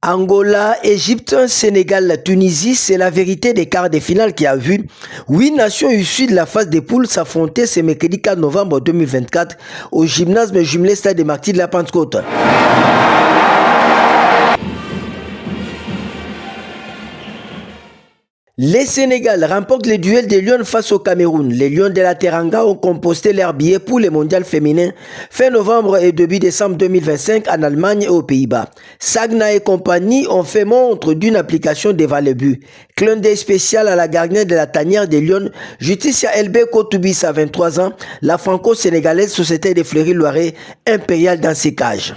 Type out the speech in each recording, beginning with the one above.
Angola, Égypte, Sénégal, Tunisie, c'est la vérité des quarts de finale qui a vu 8 nations issues de la phase des poules s'affronter ce mercredi 4 novembre 2024 au gymnase jumelé Stade des Martyrs de la Pentecôte. Les Sénégal remportent le duel des Lions face au Cameroun. Les Lions de la Teranga ont composté leur billet pour le mondial féminin fin novembre et début décembre 2025 en Allemagne et aux Pays-Bas. Sagna et compagnie ont fait montre d'une application devant le but. Clin d'œil spécial à la gardienne de la tanière des Lions, Justicia Elbe Kotoubis à 23 ans, la franco-sénégalaise Société des Fleury-Loiret impériale dans ses cages.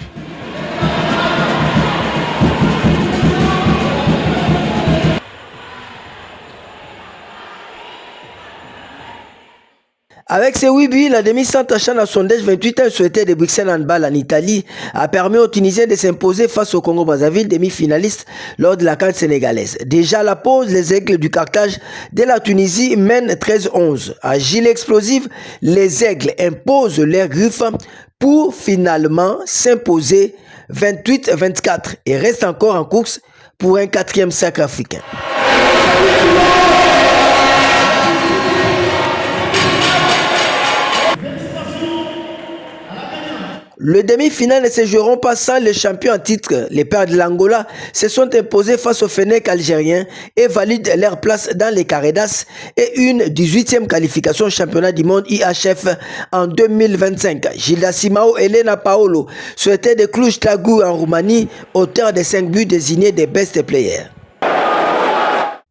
Avec ses 8 buts, la demi-centre Chana Sondage, 28 ans, souhaité de Bruxelles handball en Italie, a permis aux Tunisiens de s'imposer face au Congo-Brazzaville, demi-finaliste lors de la CAN sénégalaise. Déjà à la pause, les Aigles du Carthage de la Tunisie mènent 13-11. À Gilles explosive, les Aigles imposent leurs griffes pour finalement s'imposer 28-24 et restent encore en course pour un 4e sacre africain. Le demi-finale ne se joueront pas sans les champions en titre. Les Pères de l'Angola se sont imposés face aux Fennecs algériens et valident leur place dans les Carredas et une 18e qualification au championnat du monde IHF en 2025. Gilda Simao et Elena Paolo souhaitaient de Cluj-Tagou en Roumanie, auteur des 5 buts désignés des best players.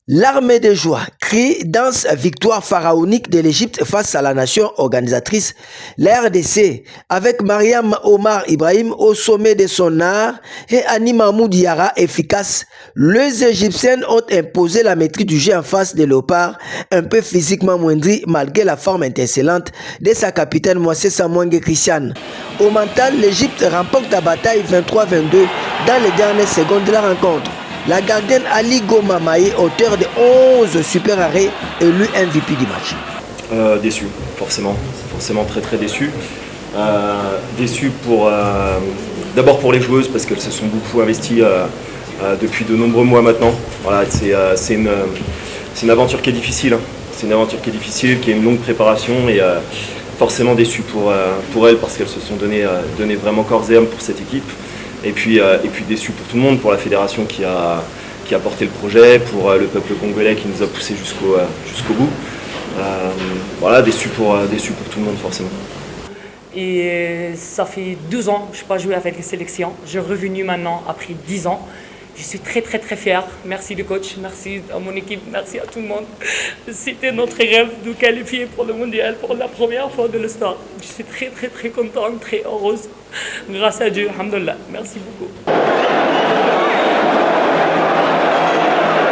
L'armée de joie, crie, danse, victoire pharaonique de l'Égypte face à la nation organisatrice, la RDC, avec Mariam Omar Ibrahim au sommet de son art et Annie Mahmoud Diarra efficace. Les Égyptiennes ont imposé la maîtrise du jeu en face des léopards, un peu physiquement moindris malgré la forme étincelante de sa capitaine Mouassé Samouenge Christiane. Au mental, l'Égypte remporte la bataille 23-22 dans les dernières secondes de la rencontre. La gardienne Ali Goma Maé, auteur de 11 super arrêts, élu MVP du match. Déçu, forcément très très déçu. Déçu pour d'abord pour les joueuses parce qu'elles se sont beaucoup investies depuis de nombreux mois maintenant. Voilà, c'est une aventure qui est difficile. Hein. C'est une aventure qui est difficile, qui a une longue préparation et forcément déçu pour elles parce qu'elles se sont donné vraiment corps et âme pour cette équipe. Et puis déçu pour tout le monde, pour la fédération qui a porté le projet, pour le peuple congolais qui nous a poussé jusqu'au bout. Voilà, déçu pour tout le monde forcément. Et ça fait 12 ans que je n'ai pas joué avec les sélections. Je suis revenu maintenant après 10 ans. Je suis très très très fier. Merci le coach, merci à mon équipe, merci à tout le monde. C'était notre rêve de qualifier pour le mondial pour la première fois de l'histoire. Je suis très très très contente, très heureuse. Grâce à Dieu, alhamdoulilah. Merci beaucoup.